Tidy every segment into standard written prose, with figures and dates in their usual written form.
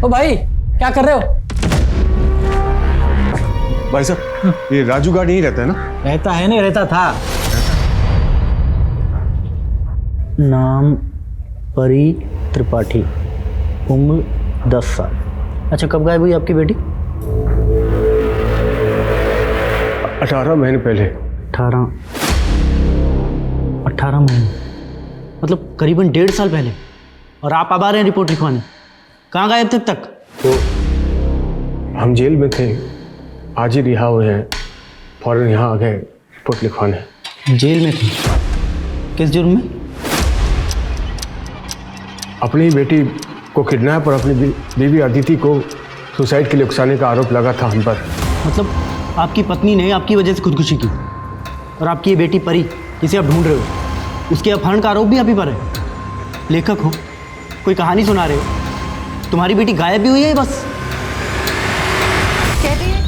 ओ भाई क्या कर रहे हो? भाई साहब ये राजू गार्ड यहीं रहता है ना? रहता है नहीं रहता था। नाम परी त्रिपाठी, उम्र 10 साल। अच्छा कब गायब हुई आपकी बेटी? 18 महीने पहले। 18 महीने मतलब करीबन 1.5 साल पहले। और आप अब आ रहे हैं रिपोर्ट लिखवाने? कहाँ गायब थे अब तक? तो हम जेल में थे, आज ही रिहा हुए हैं, फौरन यहाँ आ गए रिपोर्ट लिखवाने। जेल में थे? किस जुर्म में? अपनी बेटी को किडनैप और अपनी बीवी अदिति को सुसाइड के लिए उकसाने का आरोप लगा था हम पर। मतलब आपकी पत्नी ने आपकी वजह से खुदकुशी की और आपकी ये बेटी परी जिसे आप ढूंढ रहे हो, उसके अपहरण का आरोप भी आप ही पर है। लेखक हो, कोई कहानी सुना रहे हो, तुम्हारी बेटी गायब भी हुई है बस। कह रही है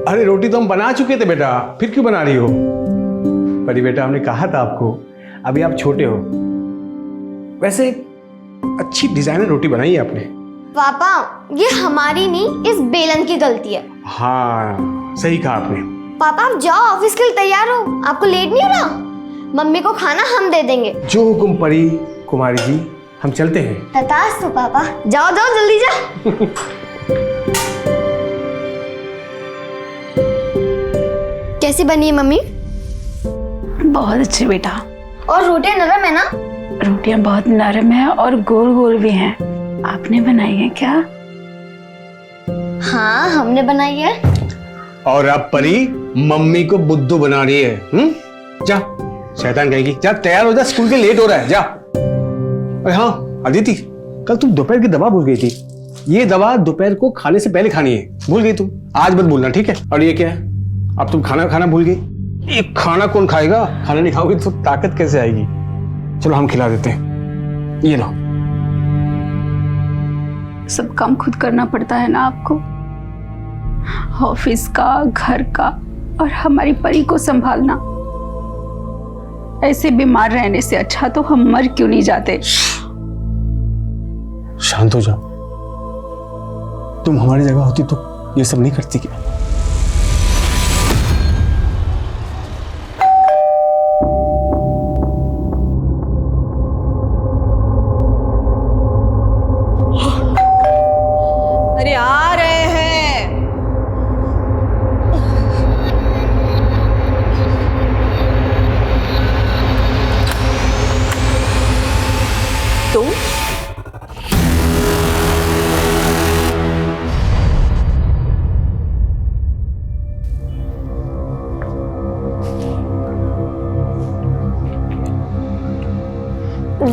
अरे रोटी तो हम बना चुके थे बेटा, फिर क्यों बना रही हो? परी बेटा हमने कहा था आपको, अभी आप छोटे हो। वैसे अच्छी डिजाइनर रोटी बनाई है आपने। पापा ये हमारी नहीं, इस बेलन की गलती है। हाँ सही कहा आपने। पापा आप जाओ, ऑफिस के लिए तैयार हो, आपको लेट नहीं हो रहा? मम्मी को खाना हम दे देंगे। जो हुकुम परी कुमारी जी, हम चलते हैं। तथास्तु पापा, जाओ जाओ जल्दी जाओ। कैसी बनी है मम्मी? बहुत अच्छी बेटा। और रोटियां नरम है ना? रोटियां बहुत नरम है और गोल गोल भी हैं। आपने बनाई है क्या? हाँ हमने बनाई है। और अब परी मम्मी को बुद्धू बना रही है। जा शैतान कहेगी, जा तैयार हो जा, स्कूल के लेट हो रहा है, जा। अरे हाँ अदिति, कल तुम दोपहर की दवा भूल गई थी। ये दवा दोपहर को खाने से पहले खानी है, भूल गई तुम। आज मत भूलना ठीक है? और ये क्या है, अब तुम खाना भूल गई। ये खाना कौन खाएगा? खाना नहीं खाओगे तो ताकत कैसे आएगी? चलो हम खिला देते हैं, ये लो। सब काम खुद करना पड़ता है ना आपको, ऑफिस का, घर का और हमारी परी को संभालना। ऐसे बीमार रहने से अच्छा तो हम मर क्यों नहीं जाते? शांत हो जाओ, तुम हमारी जगह होती तो ये सब नहीं करती क्या? अरे आ रहे हैं। तुम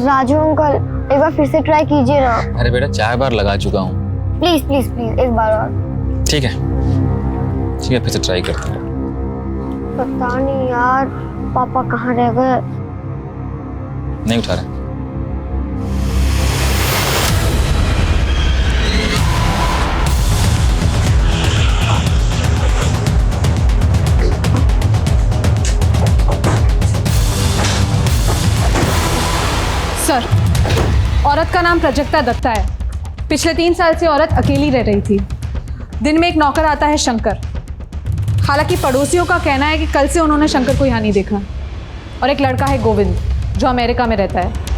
राजू अंकल एक बार फिर से ट्राई कीजिए ना। अरे बेटा 4 बार लगा चुका हूँ। प्लीज प्लीज प्लीज एक बार और। ठीक है फिर से ट्राई करते हैं। पता नहीं यार पापा कहाँ रह गए। नहीं उठा रहे। सर, औरत का नाम प्राजक्ता दत्ता है। पिछले 3 साल से औरत अकेली रह रही थी। दिन में एक नौकर आता है शंकर। हालांकि पड़ोसियों का कहना है कि कल से उन्होंने शंकर को यहाँ नहीं देखा। और एक लड़का है गोविंद जो अमेरिका में रहता है।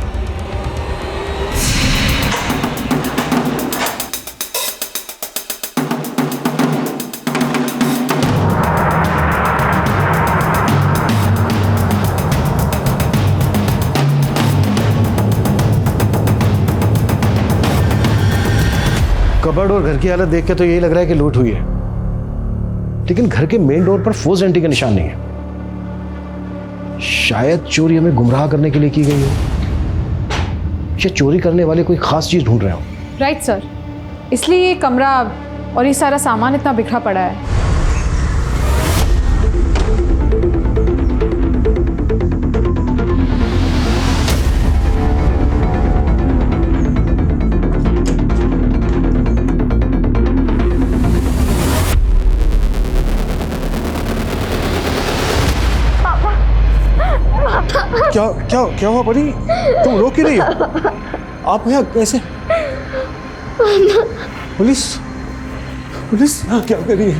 कबर्ड और घर की हालत देख के तो यही लग रहा है कि लूट हुई है, लेकिन घर के मेन डोर पर फोर्स एंट्री का निशान नहीं है। शायद चोरी हमें गुमराह करने के लिए की गई हो, या चोरी करने वाले कोई खास चीज ढूंढ रहे हो। राइट सर, इसलिए ये कमरा और ये सारा सामान इतना बिखरा पड़ा है। क्या क्या क्या हुआ परी? तुम रो क्यों रही हो? आप यहाँ कैसे? पुलिस पुलिस क्या कर रही है?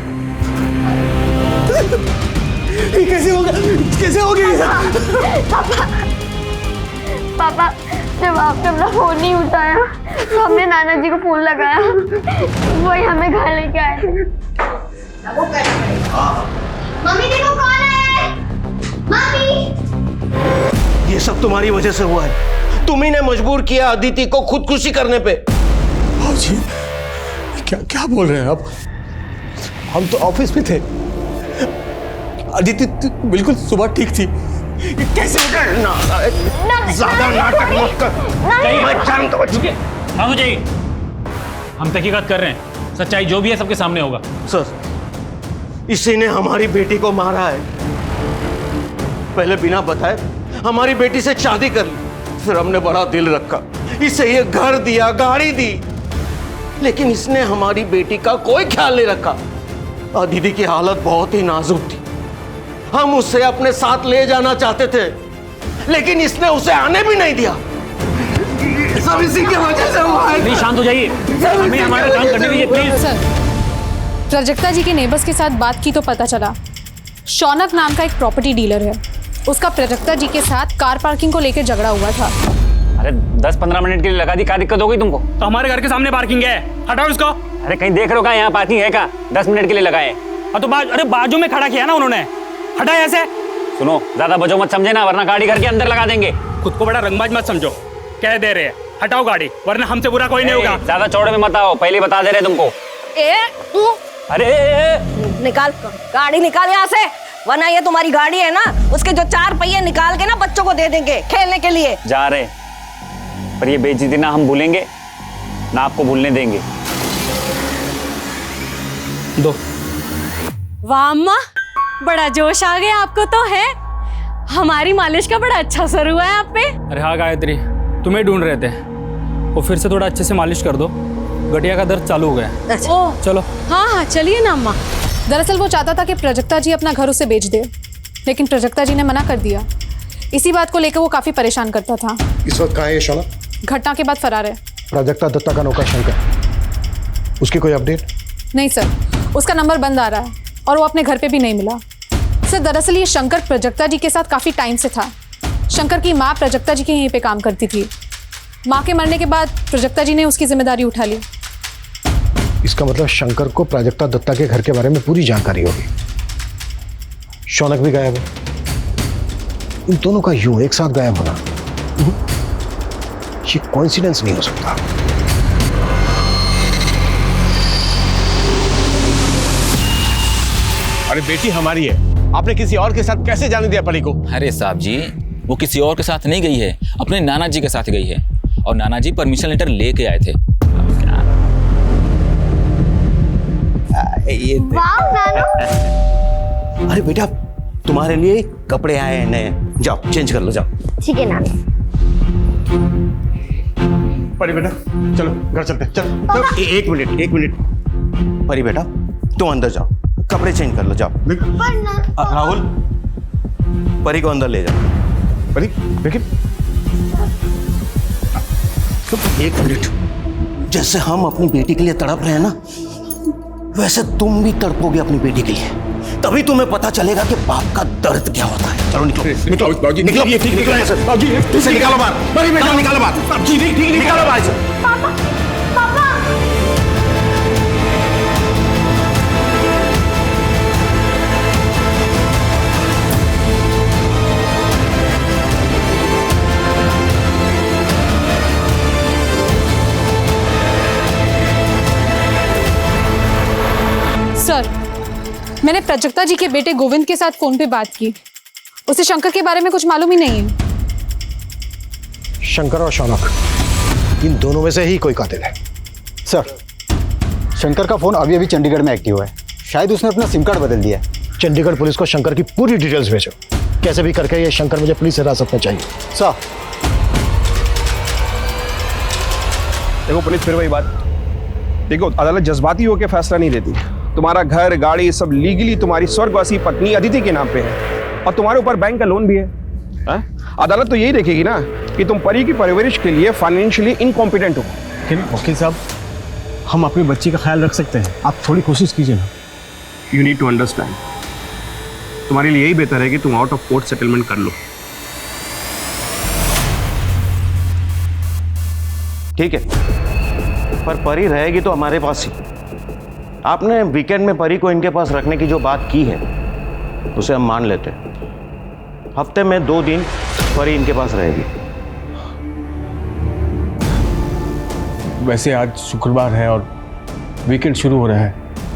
ये कैसे होगा? कैसे हो गया? पापा जब आपने अपना फोन नहीं उठाया तो हमने नाना जी को फोन लगाया, वही हमें घर लेके आए थे। मम्मी देखो कौन है? मम्मी! ये सब तुम्हारी वजह से हुआ है। तुम्ही ने मजबूर किया अदिति को खुदकुशी करने पे। जी क्या क्या बोल रहे हैं आप? हम तो ऑफिस में थे। अदिति बिल्कुल सुबह ठीक थी। ये कैसे हो गया? ज्यादा नाटक मत कर। मैं जानता हूं। खामोश जाइए, हम तहकीकात कर रहे हैं। सच्चाई जो भी है सबके सामने होगा। सर, इसी ने हमारी बेटी को मारा है। पहले बिना बताए हमारी बेटी से शादी कर ली, फिर हमने बड़ा दिल रखा, इसे ये घर दिया, गाड़ी दी, लेकिन इसने हमारी बेटी का कोई ख्याल नहीं रखा। अदिति की हालत बहुत ही नाजुक थी। हम उसे अपने साथ ले जाना चाहते थे, लेकिन इसने उसे आने भी नहीं दिया। सब इसी की वजह से हुआ है। प्लीज शांत हो जाइए, हमें हमारा काम करने दीजिए प्लीज। सर, प्राजक्ता जी के नेबर्स के साथ बात की तो पता चला शौनक नाम का एक प्रॉपर्टी डीलर है, उसका प्राजक्ता जी के साथ कार पार्किंग को लेकर झगड़ा हुआ था। अरे 10-15 मिनट के लिए लगा दी, क्या दिक्कत हो गई तुमको? तो हमारे घर के सामने पार्किंग है, हटाओ इसको। अरे कहीं देख रहे हो क्या यहाँ पार्किंग है क्या? 10 मिनट के लिए लगाए। तो अरे बाजू में खड़ा किया ना उन्होंने, हटाए ऐसे। सुनो, ज्यादा बजो मत समझे ना, वरना गाड़ी घर के अंदर लगा देंगे। खुद को बड़ा रंगबाज मत समझो, कह दे रहे हैं हटाओ गाड़ी, वरना हमसे बुरा कोई नहीं होगा। ज्यादा चौड़े में मत आओ, पहले बता दे रहे तुमको। अरे निकाल गाड़ी, निकाल यहाँ से, वरना ये तुम्हारी गाड़ी है ना, उसके जो 4 पहिए निकाल के ना बच्चों को दे देंगे खेलने के लिए। जा रहे, पर ये बेइज्जती ना हम भूलेंगे ना आपको भूलने देंगे। दो। वाह अम्मा, बड़ा जोश आ गया आपको तो है। हमारी मालिश का बड़ा अच्छा असर हुआ है आप पे। अरे हाँ गायत्री, तुम्हें ढूंढ रहे थे, वो फिर से थोड़ा अच्छे से मालिश कर दो, गठिया का दर्द चालू हो गया। ओह चलो। हाँ हाँ चलिए ना अम्मा। दरअसल वो चाहता था कि प्राजक्ता जी अपना घर उसे बेच दे, लेकिन प्राजक्ता जी ने मना कर दिया। इसी बात को लेकर वो काफी परेशान करता था। इस वक्त कहाँ है ये शौनक? घटना के बाद फरार है। प्राजक्ता दत्ता का नौकर शंकर, उसकी कोई अपडेट? नहीं सर, उसका नंबर बंद आ रहा है और वो अपने घर पे भी नहीं मिला। सर दरअसल ये शंकर प्राजक्ता जी के साथ काफी टाइम से था। शंकर की माँ प्राजक्ता जी के यहीं पे काम करती थी। माँ के मरने के बाद प्राजक्ता जी ने उसकी जिम्मेदारी उठा ली। इसका मतलब शंकर को प्राजक्ता दत्ता के घर के बारे में पूरी जानकारी होगी। शौनक भी गायब है। इन दोनों का यूं एक साथ गायब होना ये कोइंसिडेंस नहीं हो सकता। अरे बेटी हमारी है, आपने किसी और के साथ कैसे जाने दिया परी को? अरे साहब जी, वो किसी और के साथ नहीं गई है, अपने नाना जी के साथ गई है, और नाना जी परमिशन लेटर लेके आए थे। ये अरे बेटा, तुम्हारे लिए कपड़े आए हैं नए, जाओ चेंज कर लो, जाओ। ठीक है नानी। परी बेटा चलो घर चलते, चलो। एक मिनट परी बेटा, तुम अंदर जाओ, कपड़े चेंज कर लो, जाओ। राहुल, परी को अंदर ले जाओ। परी लेकिन एक मिनट, जैसे हम अपनी बेटी के लिए तड़प रहे हैं ना, वैसे तुम भी तड़पोगे अपनी बेटी के लिए, तभी तुम्हें पता चलेगा कि बाप का दर्द क्या होता है। चलो निकलो, निकलो, निकलो, निकलो यहाँ से। इसे निकालो बाहर, परी बेटा निकालो बाहर, निकालो बाहर से। पापा पापा सर, मैंने प्राजक्ता जी के बेटे गोविंद के साथ फोन पे बात की, उसे शंकर के बारे में कुछ मालूम ही नहीं है। शंकर और शौनक, इन दोनों में से ही कोई कातिल है। सर, शंकर का फोन अभी अभी चंडीगढ़ में एक्टिव है, शायद उसने अपना सिम कार्ड बदल दिया है। चंडीगढ़ पुलिस को शंकर की पूरी डिटेल्स भेजो, कैसे भी करके ये शंकर मुझे पुलिस हिरासत में चाहिए। सर, देखो पुलिस, फिर वही बात, देखो अदालत जज्बाती होकर फैसला नहीं देती। तुम्हारा घर, गाड़ी सब लीगली तुम्हारी स्वर्गवासी पत्नी अदिति के नाम पे है, और तुम्हारे ऊपर बैंक का लोन भी है। अदालत तो यही देखेगी ना कि तुम परी की परवरिश के लिए फाइनेंशियली इनकॉम्पिटेंट हो। लेकिन वकील साहब, हम अपने बच्चे का ख्याल रख सकते हैं, आप थोड़ी कोशिश कीजिए ना। यू नीड टू अंडरस्टैंड, तुम्हारे लिए यही बेहतर है कि तुम आउट ऑफ कोर्ट सेटलमेंट कर लो। ठीक है, पर परी रहेगी तो हमारे पास ही। आपने वीकेंड में परी को इनके पास रखने की जो बात की है उसे हम मान लेते हैं। हफ्ते में 2 दिन परी इनके पास रहेगी। वैसे आज शुक्रवार है और वीकेंड शुरू हो रहा है,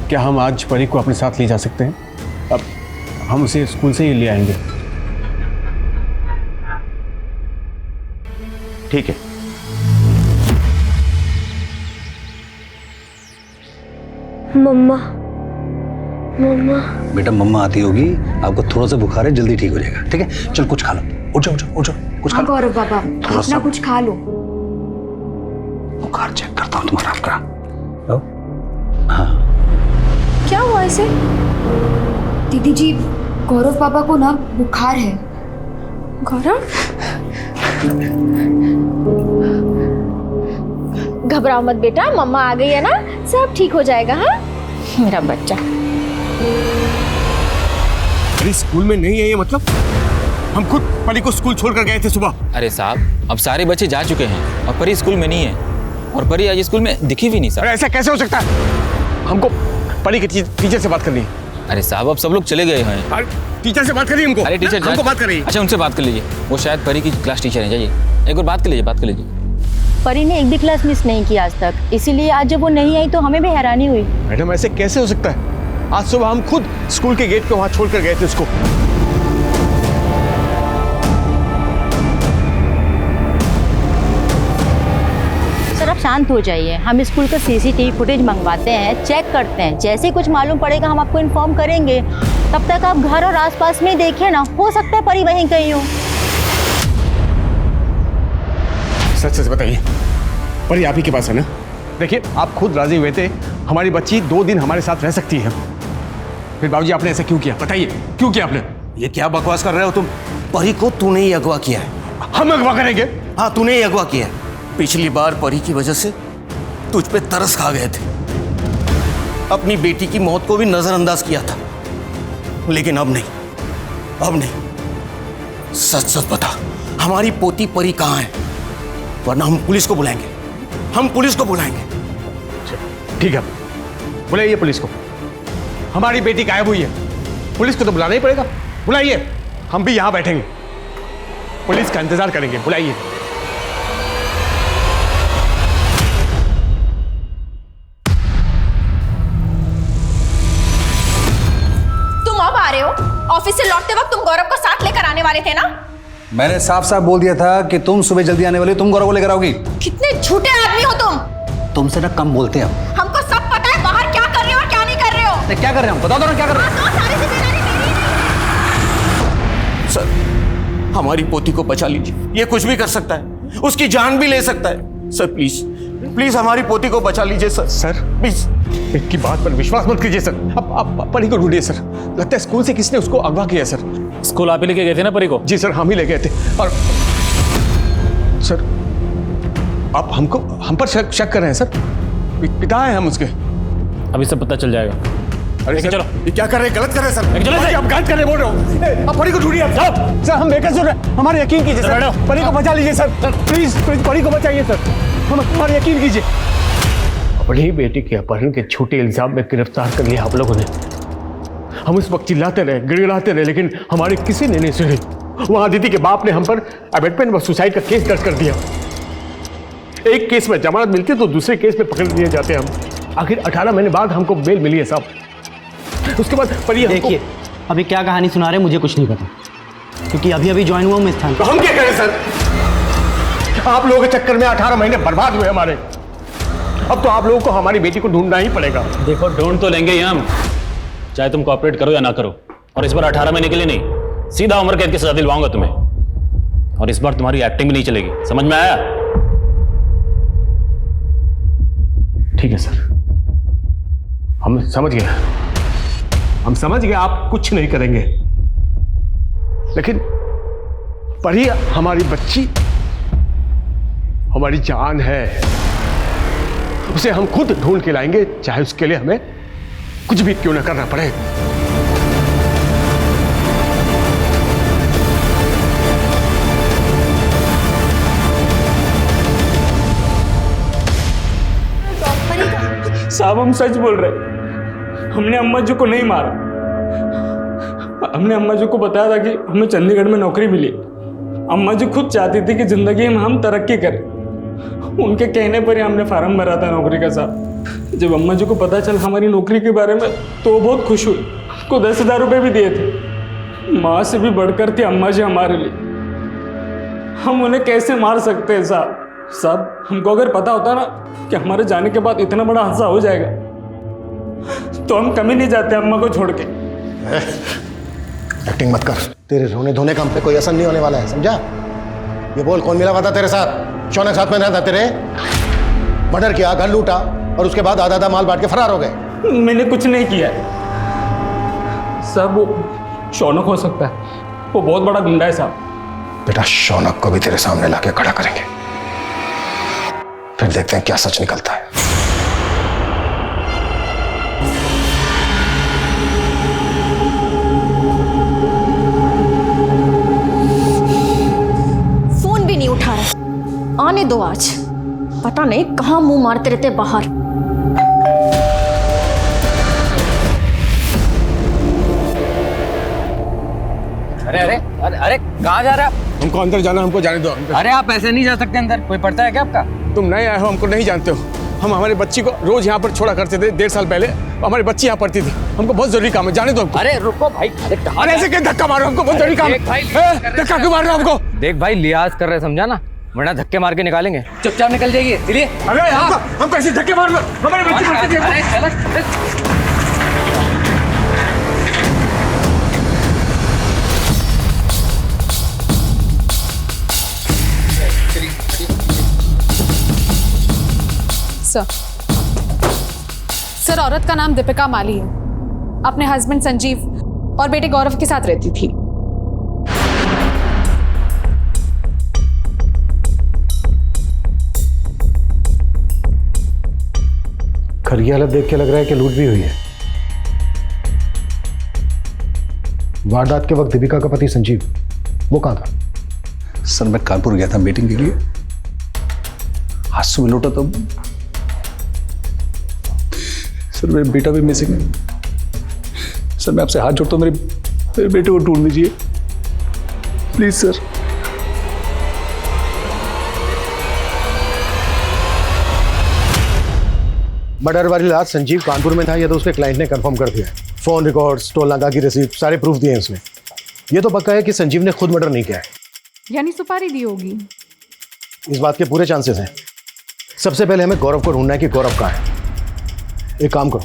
क्या हम आज परी को अपने साथ ले जा सकते हैं? अब हम उसे स्कूल से ही ले आएंगे। ठीक है। मम्मा, मम्मा। बेटा मम्मा आती होगी, आपको थोड़ा सा बुखार है, जल्दी ठीक हो जाएगा। ठीक है, चल कुछ खा लो। उठ जाओ, उठ जाओ, कुछ खा लो। गौरव बाबा, अपना कुछ खा लो। बुखार चेक करता हूँ तुम्हारा आपका। हाँ, क्या हुआ इसे? दीदी जी, गौरव बाबा को ना बुखार है। गौरव, घबराओ मत बेटा, मम्मा आ गई है ना, सब ठीक हो जाएगा। हाँ मेरा बच्चा। परी स्कूल में नहीं है ये मतलब? हम खुद परी को स्कूल छोड़कर गए थे सुबह। अरे साहब, अब सारे बच्चे जा चुके हैं और परी स्कूल में नहीं है, और परी आज स्कूल में दिखी भी नहीं साहब। ऐसा कैसे हो सकता है? हमको परी के टीचर से बात करनी है। अरे साहब, अब सब लोग चले गए हैं। टीचर से बात करिए हमको। अरे टीचर हमको बात करिए। अच्छा, उनसे बात कर लीजिए, वो शायद परी की क्लास टीचर है। जाइए एक बार बात कर लीजिए, बात कर लीजिए। परी ने एक भी क्लास मिस नहीं की आज तक, इसीलिए आज जब वो नहीं आई तो हमें भी हैरानी हुई। मैडम, ऐसे कैसे हो सकता है? आज सुबह हम खुद स्कूल के गेट पे वहां छोड़कर गए थे उसको। सर, आप शांत हो जाइए, हम स्कूल का सीसीटीवी फुटेज मंगवाते हैं, चेक करते हैं, जैसे कुछ मालूम पड़ेगा हम आपको इन्फॉर्म करेंगे। तब तक आप घर और आसपास में देखिए ना, हो सकता है परी वहीं कहीं हो। सच सच बताइए, परी आप ही के पास है ना? देखिए, आप खुद राजी हुए थे हमारी बच्ची 2 दिन हमारे साथ रह सकती है, फिर बाबूजी आपने ऐसा क्यों किया? बताइए क्यों किया आपने? ये क्या बकवास कर रहे हो तुम? परी को तूने ही अगवा किया है। हम अगवा करेंगे? हाँ, तूने ही अगवा किया है। पिछली बार परी की वजह से तुझ पे तरस खा गए थे, अपनी बेटी की मौत को भी नजरअंदाज किया था, लेकिन अब नहीं, अब नहीं। सच सच बता, हमारी पोती परी कहाँ है? वरना हम पुलिस को बुलाएंगे, हम पुलिस को बुलाएंगे। ठीक है, बुलाइए पुलिस को। हमारी बेटी गायब हुई है, पुलिस को तो बुलाना ही पड़ेगा। बुलाइए, हम भी यहां बैठेंगे, पुलिस का इंतजार करेंगे। बुलाइए। तुम अब आ रहे हो? ऑफिस से लौटते वक्त तुम गौरव को साथ लेकर आने वाले थे ना? मैंने साफ साफ बोल दिया था कि तुम सुबह जल्दी आने वाले, तुम गौरव को लेकर आओगी। कितने झूठे आदमी हो तुम। तुमसे ना कम बोलते हैं हम। हमको सब पता है बाहर क्या कर रहे हो और क्या नहीं कर रहे हो। क्या कर रहे हैं हम? बता दो ना क्या कर रहे हैं। सारी जिम्मेदारी मेरी है। सर, हमारी पोती को बचा लीजिए, ये कुछ भी कर सकता है, उसकी जान भी ले सकता है। सर प्लीज, प्लीज हमारी पोती को बचा लीजिए सर। सर प्लीज, इनकी बात पर विश्वास मत कीजिए सर। अब परी को ढूंढिए सर, लगता है स्कूल से किसने उसको अगवा किया सर। स्कूल आप ही लेके गए थे ना परी को? जी सर, हम ही ले गए थे। और सर, आप हम पर शक कर रहे हैं सर? पिता है हम उसके। अभी सब पता चल जाएगा। अरे सर, चलो, ये क्या कर रहे हैं? गलत कर रहे हैं सर। चलो, आप गलत कर रहे बोल रहे हो। आप परी को ढूंढिए आप। सर, हम बेकसूर हैं, हमारे यकीन कीजिए सर। परी को बचा लीजिए सर, प्लीज परी को बचाइए सर, हमारे यकीन कीजिए। अपनी बेटी के अपहरण के झूठे इल्जाम में गिरफ्तार कर लिया आप लोगों ने। हम उस वक्त चिल्लाते रहे, गिड़गिड़ाते रहे, लेकिन हमारे किसी ने नहीं सुनी। वहां अदिति के बाप ने हम पर अबेटमेंट व सुसाइड का केस दर्ज कर दिया। एक केस में जमानत मिलती तो दूसरे केस में पकड़ लिए जाते हम। आखिर 18 महीने बाद हमको बेल मिली है साहब। उसके बाद पर देखिए, अभी क्या कहानी सुना रहे हैं मुझे कुछ नहीं पता, क्योंकि अभी अभी ज्वाइन हुआ हूं इस स्थान। तो हम क्या करें सर? आप लोगों के चक्कर में 18 महीने बर्बाद हुए हमारे। अब तो आप लोगों को हमारी बेटी को ढूंढना ही पड़ेगा। देखो, ढूंढ तो लेंगे ही हम, चाहे तुम कोऑपरेट करो या ना करो। और इस बार 18 महीने के लिए नहीं, सीधा उम्र कैद की सजा दिलवाऊंगा तुम्हें। और इस बार तुम्हारी एक्टिंग भी नहीं चलेगी, समझ में आया? ठीक है सर, हम समझ गए, आप कुछ नहीं करेंगे, लेकिन परी हमारी बच्ची, हमारी जान है। उसे हम खुद ढूंढ के लाएंगे, चाहे उसके लिए हमें कुछ भी क्यों ना करना पड़े। साहब हम सच बोल रहे, हमने अम्मा जी को नहीं मारा। हमने अम्मा जी को बताया था कि हमें चंडीगढ़ में नौकरी मिली। अम्मा जी खुद चाहती थी कि जिंदगी में हम तरक्की करें। उनके कहने पर ही हमने फार्म भरा था नौकरी का। साहब जब अम्मा जी को पता चला हमारी नौकरी के बारे में तो वो बहुत खुश हुई, को 10,000 रुपये भी दिए थे। माँ से भी बढ़कर थी अम्मा जी हमारे लिए। हम उन्हें कैसे मार सकते हैं साहब? साहब हमको अगर पता होता ना कि हमारे जाने के बाद इतना बड़ा हादसा हो जाएगा तो हम कभी नहीं जाते अम्मा को छोड़ के। एक्टिंग मत कर, तेरे रोने धोने का हम पे कोई असर नहीं होने वाला है, समझा? ये बोल, कौन मिला हुआ था तेरे साथ? शौनक साथ में रहता तेरे? मर्डर किया, घर लूटा और उसके बाद आधा आधा माल बांट के फरार हो गए। मैंने कुछ नहीं किया साहब। वो शौनक हो सकता है, वो बहुत बड़ा गुंडा है साहब। बेटा शौनक को भी तेरे सामने लाके खड़ा करेंगे, फिर देखते हैं क्या सच निकलता है। फोन भी नहीं उठा रहा, आने दो आज, पता नहीं कहां मुंह मारते रहते बाहर। अरे अरे अरे अरे कहाँ जा रहे हैं आप? हमको अंदर जाना, हमको जाने दो। अरे आप ऐसे नहीं जा सकते अंदर, कोई पड़ता है क्या आपका? तुम नए आए हो, हमको नहीं जानते हो। हम हमारी बच्ची को रोज यहाँ पर छोड़ा करते थे। 1.5 साल पहले हमारी बच्ची यहाँ पढ़ती थी। हमको बहुत जरूरी काम है, जाने दो हमको। अरे रुको भाई, अरे ऐसे क्या धक्का मारो, हमको बहुत जरूरी काम है। धक्का क्यों मार रहे हो हमको? देख भाई, लिहाज कर रहे, समझा ना, वरना धक्के मार के निकालेंगे। चुपचाप निकल जाइए, चलिए। अरे हम कैसे धक्के मार रहे हो? हमारी बच्ची पढ़ती थी। सर, औरत का नाम दीपिका माली है, अपने हस्बैंड संजीव और बेटे गौरव के साथ रहती थी। घर की हालत देख के लग रहा है कि लूट भी हुई है। वारदात के वक्त दीपिका का पति संजीव वो कहां था? सर मैं कानपुर गया था मीटिंग के लिए, आज सुबह लौटा तो सर मेरा बेटा भी मिसिंग है। सर मैं आपसे हाथ जोड़ता हूँ, मेरे बेटे को ढूंढ लीजिए प्लीज सर। मर्डर वाली रात संजीव कानपुर में था, यह तो उसके क्लाइंट ने कंफर्म कर दिया। फोन रिकॉर्ड्स, टोल नाका की रिसीप्ट, सारे प्रूफ दिए हैं उसने। ये तो पक्का है कि संजीव ने खुद मर्डर नहीं किया है। यानी सुपारी दी होगी? इस बात के पूरे चांसेस हैं। सबसे पहले हमें गौरव को ढूंढना है कि गौरव कहाँ है। एक काम करो,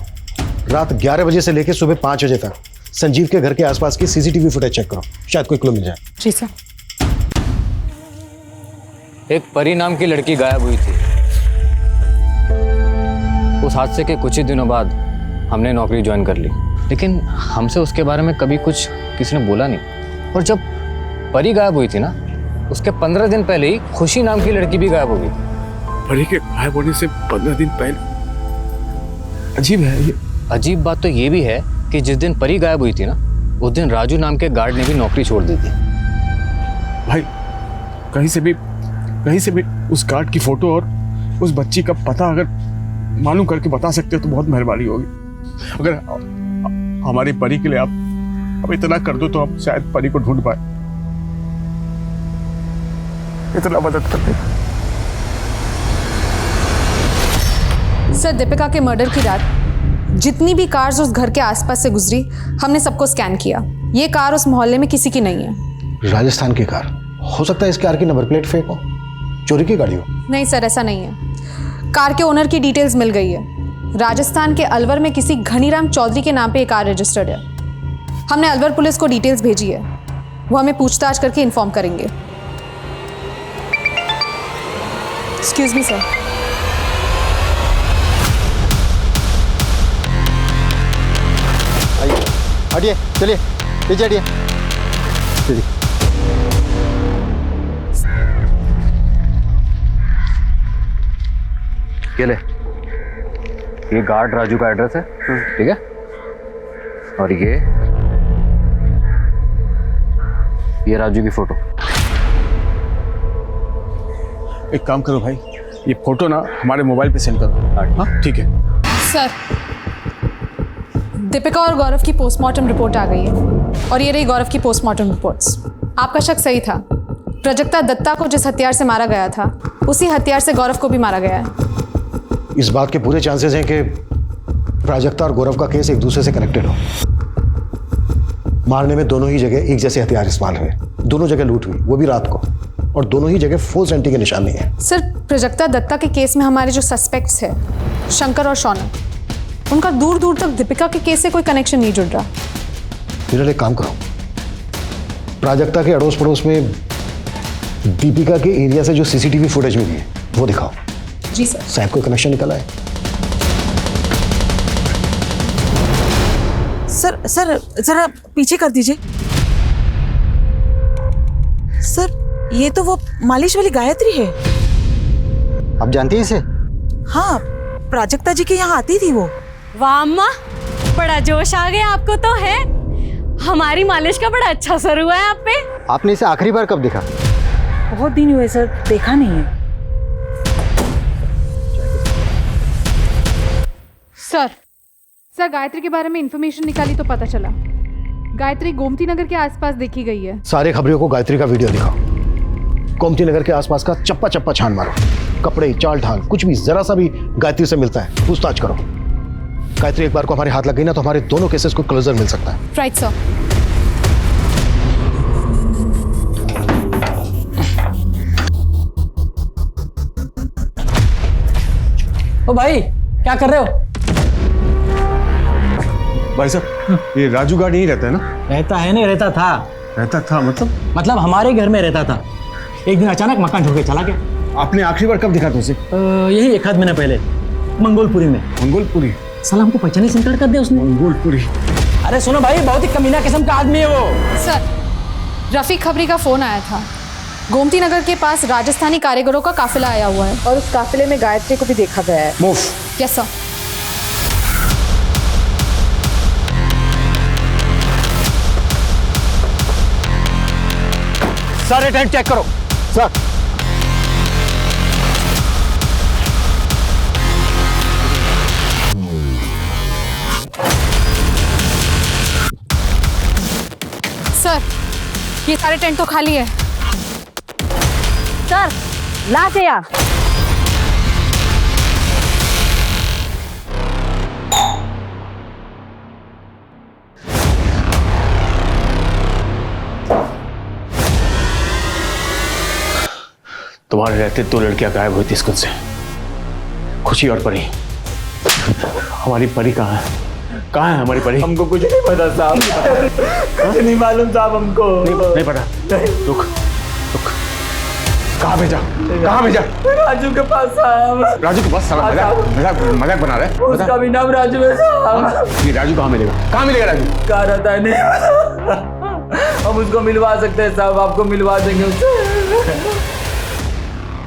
रात 11 बजे से लेकर सुबह 5 बजे तक संजीव के घर के आसपास की सीसीटीवी फुटेज चेक करो, शायद कोई क्लू मिल जाए। जी सर। एक परी नाम की लड़की गायब हुई थी। उस हादसे के कुछ ही दिनों बाद हमने नौकरी ज्वाइन कर ली, लेकिन हमसे उसके बारे में कभी कुछ किसी ने बोला नहीं। और जब परी गायब हुई थी ना, उसके 15 दिन पहले ही खुशी नाम की लड़की भी गायब हो गई। परी के गायब होने से 15 दिन पहले? अजीब है ये। अजीब बात तो ये भी है कि जिस दिन परी गायब हुई थी ना, उस दिन राजू नाम के गार्ड ने भी नौकरी छोड़ दी थी। भाई कहीं से भी उस गार्ड की फोटो और उस बच्ची का पता अगर मालूम करके बता सकते हो तो बहुत मेहरबानी होगी। अगर हमारी परी के लिए आप इतना कर दो तो हम शायद परी को ढूंढ पाए। इतना मदद कर दे सर। दीपिका के मर्डर की रात जितनी भी कार्स उस घर के आसपास से गुजरी, हमने सबको स्कैन किया। ये कार उस मोहल्ले में किसी की नहीं है। राजस्थान की कार हो सकता है, इस कार की नंबर प्लेट फेक हो, चोरी की गाड़ी हो। नहीं सर, ऐसा नहीं है। कार के ओनर की डिटेल्स मिल गई है। राजस्थान के अलवर में किसी घनीराम चौधरी के नाम पे ये कार रजिस्टर्ड है। हमने अलवर पुलिस को डिटेल्स भेजी है, वो हमें पूछताछ करके इन्फॉर्म करेंगे। Excuse me sir. हटिए, चलिए पीछे हटिए। चलिए। ये ले, ये गार्ड राजू का एड्रेस है, ठीक है? और ये राजू की फोटो। एक काम करो भाई, ये फोटो ना हमारे मोबाइल पे सेंड करो। हाँ ठीक है सर, दीपिका और गौरव की पोस्टमार्टम रिपोर्ट आ गई है और ये रही गौरव की पोस्टमार्टम रिपोर्ट्स। आपका शक सही था। प्राजक्ता दत्ता को जिस हथियार से मारा गया था उसी हथियार से गौरव को भी मारा गया है। इस बात के पूरे चांसेस हैं कि प्राजक्ता और गौरव का केस एक दूसरे से कनेक्टेड हो। मारने में दोनों ही जगह एक जैसे हथियार इस्तेमाल हुए, दोनों जगह लूट हुई, वो भी रात को, और दोनों ही जगह फोर्स एंट्री के निशान नहीं है। सर, प्राजक्ता दत्ता के केस में हमारे जो सस्पेक्ट्स हैं शंकर और शौनक, उनका दूर दूर तक दीपिका के केस से कोई कनेक्शन नहीं जुड़ रहा। फिर एक काम करो, प्राजक्ता के अड़ोस पड़ोस में दीपिका के एरिया से जो सीसीटीवी फुटेज मिली है वो दिखाओ। जी सर। शायद कोई कनेक्शन निकला है। सर सर जरा पीछे कर दीजिए। सर, ये तो वो मालिश वाली गायत्री है। आप जानती हैं इसे? हाँ, प्राजक्ता जी के यहाँ आती थी वो। वाह अम्मा, बड़ा जोश आ गया आपको तो है। हमारी मालिश का बड़ा अच्छा असर हुआ है आप पे। आपने इसे आखिरी बार कब देखा? बहुत दिन हुए सर, देखा नहीं है। सर गायत्री के बारे में इंफॉर्मेशन निकाली तो पता चला गायत्री गोमती नगर के आसपास देखी गई है। सारे खबरियों को गायत्री का वीडियो दिखाओ। गोमती नगर के आसपास का चप्पा चप्पा छान मारो, कपड़े, चाल ढाल, कुछ भी जरा सा भी गायत्री से मिलता है पूछताछ करो। गायत्री एक बार को हमारे हाथ लग गई ना तो हमारे दोनों केसेस को क्लोजर मिल सकता है। Right sir. ओ भाई, क्या कर रहे हो? भाई साहब, ये राजू गार्ड यहीं रहता है ना? रहता है नहीं, रहता था। रहता था मतलब हमारे घर में रहता था। एक दिन अचानक मकान छोड़ के चला गया। आपने आखिरी बार कब दिखा था उसे? यही एक आध महीना पहले, मंगोलपुरी में। मंगोलपुरी? साला हमको पहचाने से इनकार कर दिया उसने। मंगोलपुरी? अरे सुनो भाई, बहुत ही कमीना किस्म का आदमी है वो। सर, रफीक खबरी का फोन आया था। गोमती नगर के पास राजस्थानी कारीगरों का काफिला आया हुआ है और उस काफिले में गायत्री को भी देखा गया है। मूव। Yes sir. सारे टेंट चेक करो। सर। सर, ये सारे टेंट तो खाली है। सर, लाश है यहाँ। तुम्हारे रहते दो लड़कियां गायब हुई थी स्कूल से, खुशी और परी। हमारी परी कहाँ है? कहाँ है हमारी परी? हमको कुछ नहीं पता साहब। कुछ नहीं मालूम साहब हमको। नहीं पता? रुक। कहाँ भेजा? राजू के पास साहब। राजू के पास? मजाक बना रहा है? उसका भी नाम राजू है साहब। ये राजू कहाँ मिलेगा? राजू? कहाँ रहता है नहीं। हम उसको मिलवा सकते हैं साहब, आपको मिलवा देंगे उससे।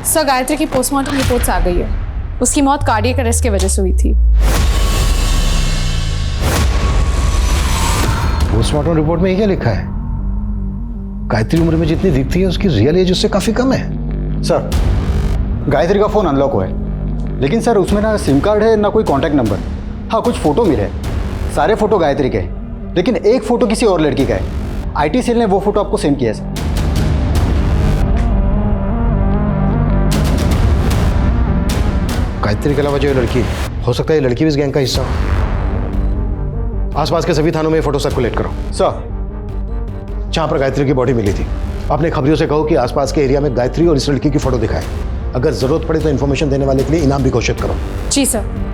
सर, गायत्री की पोस्टमार्टम रिपोर्ट्स आ गई है। उसकी मौत कार्डियक अरेस्ट की वजह से हुई थी। पोस्टमार्टम रिपोर्ट में ये क्या लिखा है? गायत्री उम्र में जितनी दिखती है उसकी रियल एज उससे काफी कम है। सर, गायत्री का फोन अनलॉक हुआ है, लेकिन सर उसमें ना सिम कार्ड है ना कोई कांटेक्ट नंबर। हाँ, कुछ फोटो मिले, सारे फोटो गायत्री के, लेकिन एक फोटो किसी और लड़की का है। आईटी सेल ने वो फोटो आपको सेंड किया है सर। गायत्री के अलावा जो ये लड़की हो सकता है, ये लड़की भी इस गैंग का हिस्सा हो। आसपास के सभी थानों में फोटो सर्कुलेट करो। सर, जहां पर गायत्री की बॉडी मिली थी अपने खबरियों से कहो कि आसपास के एरिया में गायत्री और इस लड़की की फोटो दिखाएं। अगर जरूरत पड़े तो इन्फॉर्मेशन देने वाले के लिए इनाम भी घोषित करो। जी सर।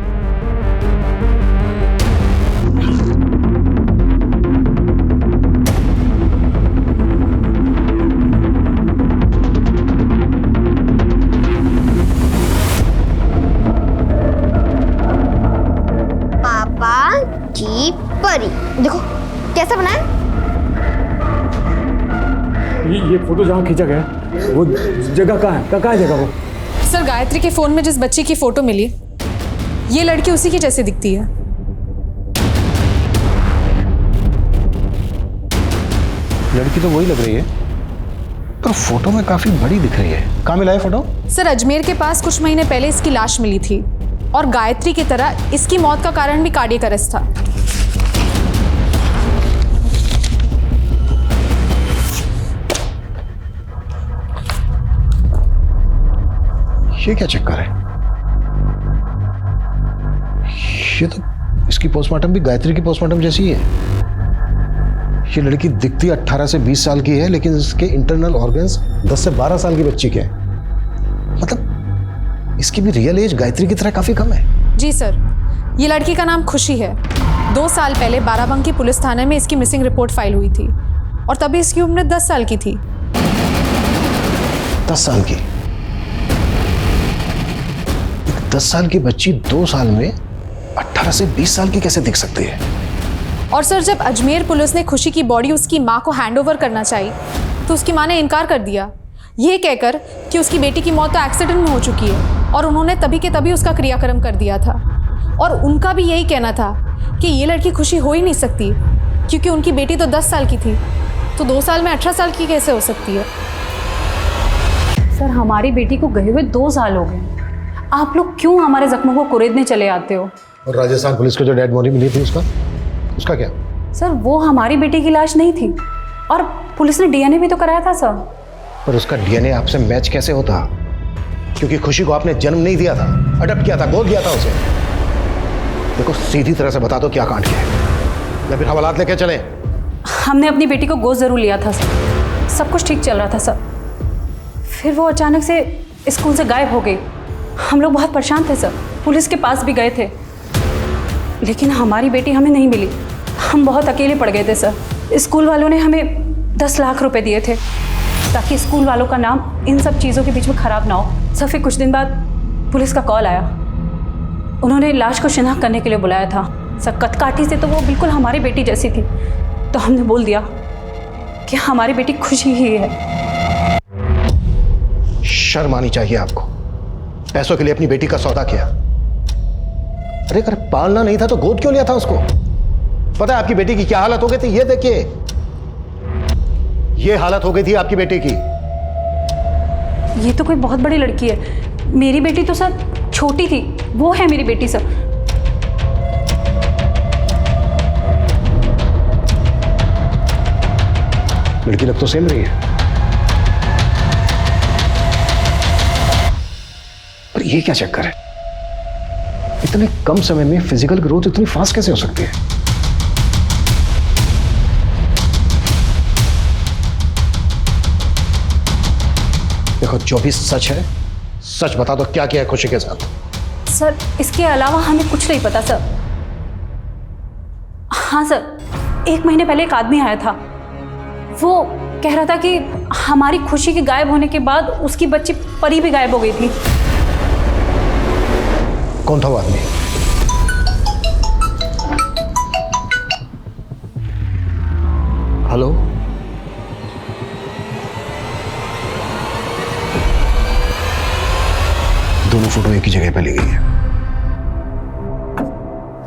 की परी देखो कैसा बना है। ये फोटो जहाँ खींचा गया वो जगह कहाँ है? कहाँ है जगह वो? सर, गायत्री के फोन में जिस बच्ची की फोटो मिली ये लड़की उसी की जैसी दिखती है। लड़की तो वही लग रही है, पर फोटो में काफी बड़ी दिख रही है। कहाँ मिला है फोटो? सर, अजमेर के पास कुछ महीने पहले इसकी लाश मिली थी और गायत्री की तरह इसकी मौत का कारण भी कार्डियक अरेस्ट था। ये क्या चक्कर है? ये तो इसकी पोस्टमार्टम भी गायत्री की पोस्टमार्टम जैसी है। ये लड़की दिखती 18 से 20 साल की है, लेकिन इसके इंटरनल ऑर्गन्स 10 से 12 साल की बच्ची के हैं। मतलब इसकी भी रियल एज गायत्री की तरह काफी कम है। जी सर, ये लड़की का नाम खुशी है। 2 साल पहले बाराबंकी पुलिस थाने में इसकी मिसिंग रिपोर्ट फाइल हुई थी और तभी इसकी उम्र 10 साल की थी। 10 साल की? 10 साल की बच्ची 2 साल में 18 से 20 साल की कैसे दिख सकती है? और सर, जब अजमेर पुलिस ने खुशी की बॉडी उसकी माँ को हैंडओवर करना चाहिए तो उसकी माँ ने इनकार कर दिया, ये कहकर कि उसकी बेटी की मौत तो एक्सीडेंट में हो चुकी है और उन्होंने तभी के तभी उसका क्रियाक्रम कर दिया था। और उनका भी यही कहना था कि ये लड़की खुशी हो ही नहीं सकती क्योंकि उनकी बेटी तो 10 साल की थी, तो 2 साल में 18 साल की कैसे हो सकती है? सर, हमारी बेटी को गए हुए 2 साल हो गए। आप लोग क्यों हमारे जख्मों को कुरेदने चले आते हो? और राजस्थान पुलिस को जो डेड बॉडी मिली थी उसका क्या? सर, वो हमारी बेटी की लाश नहीं थी और पुलिस ने डीएनए भी तो कराया था सर। पर उसका डीएनए आपसे मैच कैसे होता? क्योंकि खुशी को आपने जन्म नहीं दिया था, अडॉप्ट किया था, गोद दिया था उसे। देखो, सीधी तरह से बता दो क्या कांड किया है, या फिर हवालात लेके चले। हमने अपनी बेटी को गोद जरूर लिया था सर, सब कुछ ठीक चल रहा था सर। फिर वो अचानक से स्कूल से गायब हो गई। हम लोग बहुत परेशान थे सर, पुलिस के पास भी गए थे, लेकिन हमारी बेटी हमें नहीं मिली। हम बहुत अकेले पड़ गए थे सर। स्कूल वालों ने हमें 10 लाख रुपए दिए थे ताकि स्कूल वालों का नाम इन सब चीज़ों के बीच में ख़राब ना हो। सर, फिर कुछ दिन बाद पुलिस का कॉल आया। उन्होंने लाश को शिनाख्त करने के लिए बुलाया था सर। कदकाठी से तो वो बिल्कुल हमारी बेटी जैसी थी, तो हमने बोल दिया कि हमारी बेटी खुशी ही है। शर्म आनी चाहिए आपको, पैसों के लिए अपनी बेटी का सौदा किया। अरे अगर पालना नहीं था तो गोद क्यों लिया था उसको? पता है आपकी बेटी की क्या हालत हो गई थी? ये देखिए, ये हालत हो गई थी आपकी बेटी की। ये तो कोई बहुत बड़ी लड़की है। मेरी बेटी तो सर छोटी थी, वो है मेरी बेटी सर। लड़की लग तो सेम रही है, पर ये क्या चक्कर है? इतने कम समय में फिजिकल ग्रोथ इतनी फास्ट कैसे हो सकती है? देखो, जो भी सच है सच बता दो, क्या किया है खुशी के साथ? सर, इसके अलावा हमें कुछ नहीं पता सर। हाँ सर, 1 महीने पहले एक आदमी आया था। वो कह रहा था कि हमारी खुशी के गायब होने के बाद उसकी बच्ची परी भी गायब हो गई थी। कौन था वो आदमी? हेलो? दोनों फोटो एक ही जगह पे ली गई है।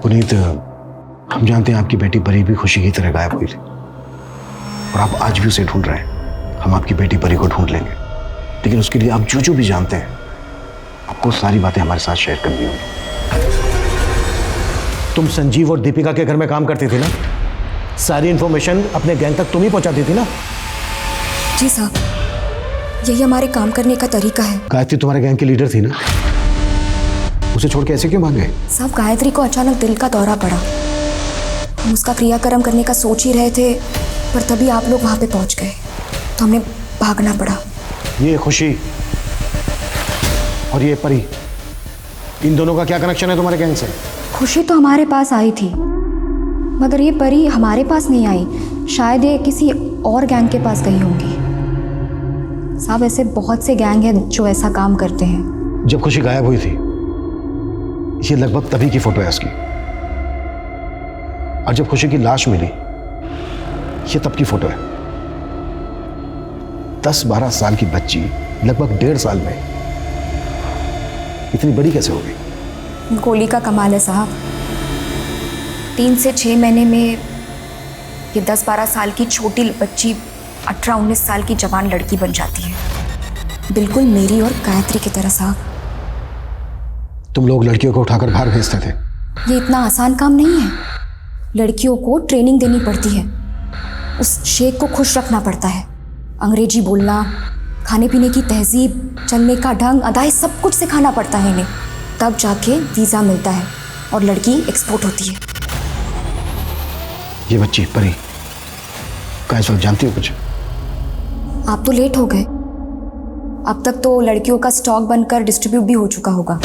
पुनीत, हम जानते हैं आपकी बेटी परी भी खुशी की तरह गायब हुई थी और आप आज भी उसे ढूंढ रहे हैं। हम आपकी बेटी परी को ढूंढ लेंगे, लेकिन उसके लिए आप जो भी जानते हैं आपको सारी बातें हमारे साथ शेयर करनी होगी। तुम संजीव और दीपिका के घर में काम करती थी ना? सारी इंफॉर्मेशन अपने गैंग तक तुम ही पहुंचाती थी ना? जी साहब, यही हमारे काम करने का तरीका है। गायत्री तुम्हारे गैंग की लीडर थी ना? उसे छोड़ के ऐसे क्यों भाग गए? साहब, गायत्री को अचानक दिल का दौरा पड़ा। हम उसका क्रियाक्रम करने का सोच ही रहे थे, पर तभी आप लोग वहां पे पहुंच गए, तो हमें भागना पड़ा। ये खुशी और ये परी, इन दोनों का क्या कनेक्शन है तुम्हारे गैंग से? खुशी तो हमारे पास आई थी, मगर ये परी हमारे पास नहीं आई। शायद ये किसी और गैंग के पास गई होंगी। साहब, ऐसे बहुत से गैंग हैं जो ऐसा काम करते हैं। जब खुशी गायब हुई थी, ये लगभग तभी की फोटो है इसकी। और जब खुशी की लाश मिली, ये तब की फोटो है। 10-12 साल की बच्ची लगभग 1.5 साल में इतनी बड़ी कैसे हो गई? गोली का कमाल है साहब। 3 से 6 महीने में ये 10-12 साल की छोटी बच्ची 18-19 साल की जवान लड़की बन जाती है, बिल्कुल मेरी और गायत्री की तरह साहब। तुम लोग लड़कियों को उठाकर बाहर भेजते थे। ये इतना आसान काम नहीं है। लड़कियों को ट्रेनिंग देनी पड़ती है, उस शेख को खुश रखना पड़ता है, अंग्रेजी बोलना, खाने पीने की तहजीब, चलने का ढंग, अदाएं, सब कुछ सिखाना पड़ता है इन्हें। तब जाके वीज़ा मिलता है और लड़की एक्सपोर्ट होती है। ये बच्ची परी का इस वक्त जानती हो कुछ? आप तो लेट हो गए। अब तक तो लड़कियों का स्टॉक बनकर डिस्ट्रीब्यूट भी हो चुका होगा,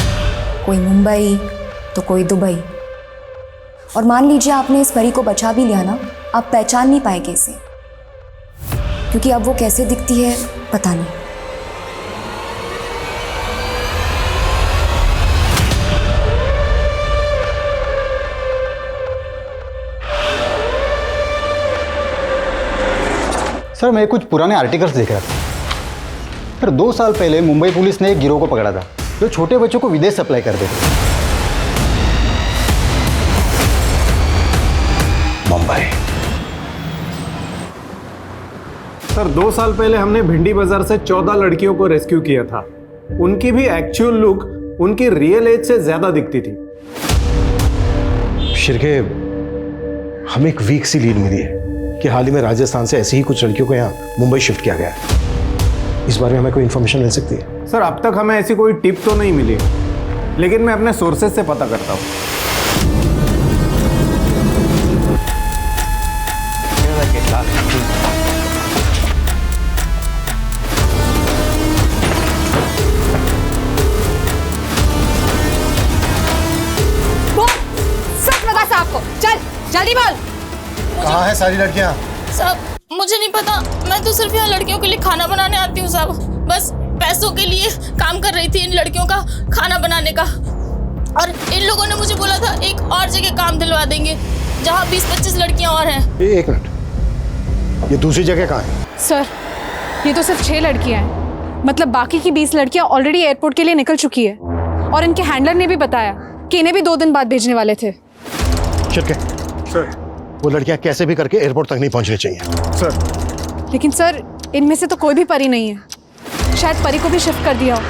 कोई मुंबई तो कोई दुबई। और मान लीजिए आपने इस परी को बचा भी लिया ना, आप पहचान नहीं पाएंगे इसे, क्योंकि अब वो कैसे दिखती है पता नहीं। सर मैं कुछ पुराने आर्टिकल्स देख रहा था। सर 2 साल पहले मुंबई पुलिस ने एक गिरोह को पकड़ा था जो छोटे बच्चों को विदेश सप्लाई करते थे। मुंबई। सर 2 साल पहले हमने भिंडी बाजार से 14 लड़कियों को रेस्क्यू किया था। उनकी भी एक्चुअल लुक उनकी रियल एज से ज्यादा दिखती थी। शिरके, हमें एक वीक सी लीड मिली है कि हाल ही में राजस्थान से ऐसी ही कुछ लड़कियों को यहाँ मुंबई शिफ्ट किया गया है। इस बारे में हमें कोई इन्फॉर्मेशन मिल सकती है? सर अब तक हमें ऐसी कोई टिप तो नहीं मिली, लेकिन मैं अपने सोर्सेज से पता करता हूँ। सच बता साहब को, चल जल्दी बोल। कहाँ है सारी लड़कियाँ? साहब मुझे नहीं पता, मैं तो सिर्फ यहाँ लड़कियों के लिए खाना बनाने आती हूँ साहब। बस पैसों के लिए काम कर रही थी इन लड़कियों का खाना बनाने का, और इन लोगों ने मुझे बोला था एक और जगह काम दिलवा देंगे जहाँ 20-25 लड़कियाँ और हैं। एक मिनट, ये दूसरी जगह कहाँ है? सर ये तो सिर्फ 6 लड़कियाँ हैं, मतलब बाकी की 20 लड़कियाँ ऑलरेडी एयरपोर्ट के लिए निकल चुकी है, और इनके हैंडलर ने भी बताया कि इन्हें भी 2 दिन बाद भेजने वाले थे। शिरके, सर वो लड़कियां कैसे भी करके एयरपोर्ट तक नहीं पहुंचनी चाहिए। सर लेकिन सर इनमें से तो कोई भी परी नहीं है, शायद परी को भी शिफ्ट कर दिया हो।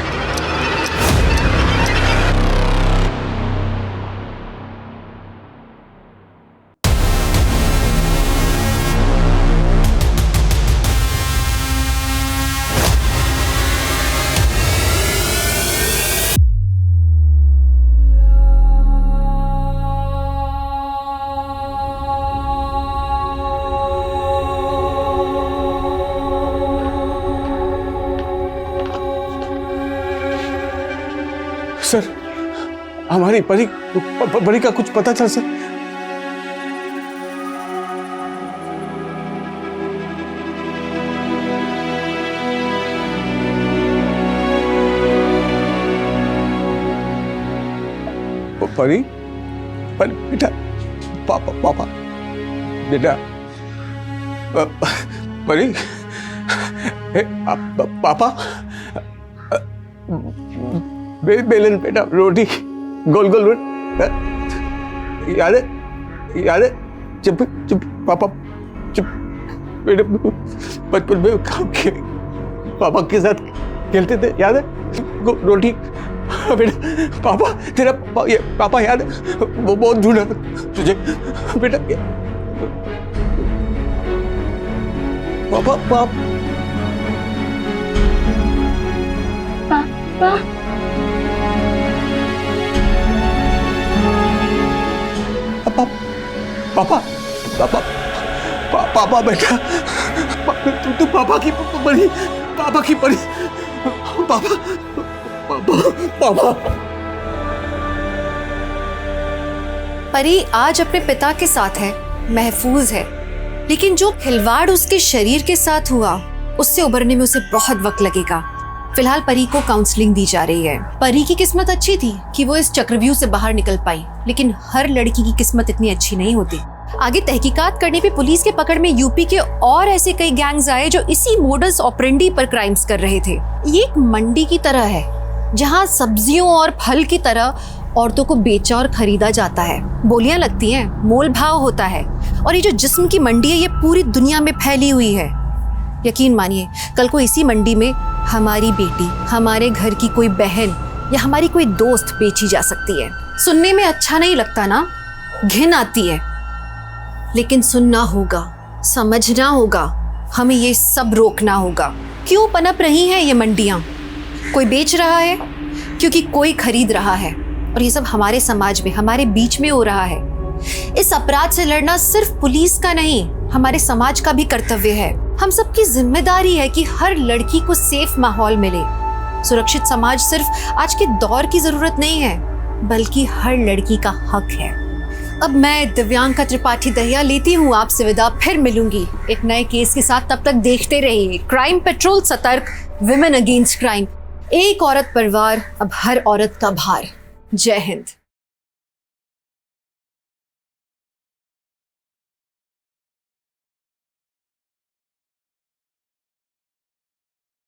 सर हमारी परी परी का कुछ पता चल सर? परी परी बेटा, पापा बेटा, परी पापा, बेलन बेटा, रोटी गोल गोल रोटी, याद है चुप चुप पापा चुप बेटा, बचपन में पापा के साथ खेलते थे, याद है? रोटी बेटा, पापा तेरा ये पापा याद है? वो बहुत ढूंढा तुझे बेटा, पापा पापा पापा पापा पापा बेटा, तू पापा की परी, पापा की परी, पापा पापा। परी आज अपने पिता के साथ है, महफूज है, लेकिन जो खिलवाड़ उसके शरीर के साथ हुआ उससे उबरने में उसे बहुत वक्त लगेगा। फिलहाल परी को काउंसलिंग दी जा रही है। परी की किस्मत अच्छी थी कि वो इस चक्रव्यूह से बाहर निकल पाई, लेकिन हर लड़की की किस्मत इतनी अच्छी नहीं होती। आगे तहकीकात करने पे पुलिस के पकड़ में यूपी के और ऐसे कई गैंग्स आए जो इसी मोडस ऑपरेंडी पर क्राइम्स कर रहे थे। ये एक मंडी की तरह है जहाँ सब्जियों और फल की तरह औरतों को बेचा और खरीदा जाता है, बोलियां लगती हैं, मोल भाव होता है। और ये जो जिस्म की मंडी है ये पूरी दुनिया में फैली हुई है। यकीन मानिए कल को इसी मंडी में हमारी बेटी, हमारे घर की कोई बहन या हमारी कोई दोस्त बेची जा सकती है। सुनने में अच्छा नहीं लगता ना, घिन आती है, लेकिन सुनना होगा, समझना होगा, हमें ये सब रोकना होगा। क्यों पनप रही हैं ये मंडियां? कोई बेच रहा है क्योंकि कोई खरीद रहा है, और ये सब हमारे समाज में, हमारे बीच में हो रहा है। इस अपराध से लड़ना सिर्फ पुलिस का नहीं, हमारे समाज का भी कर्तव्य है। हम सबकी जिम्मेदारी है कि हर लड़की को सेफ माहौल मिले। सुरक्षित समाज सिर्फ आज के दौर की जरूरत नहीं है, बल्कि हर लड़की का हक है। अब मैं दिव्यांका त्रिपाठी दहिया लेती हूँ आपसे विदा, फिर मिलूंगी एक नए केस के साथ। तब तक देखते रहिए क्राइम पेट्रोल, सतर्क, विमेन अगेंस्ट क्राइम। एक औरत पर वार, अब हर औरत का भार। जय हिंद।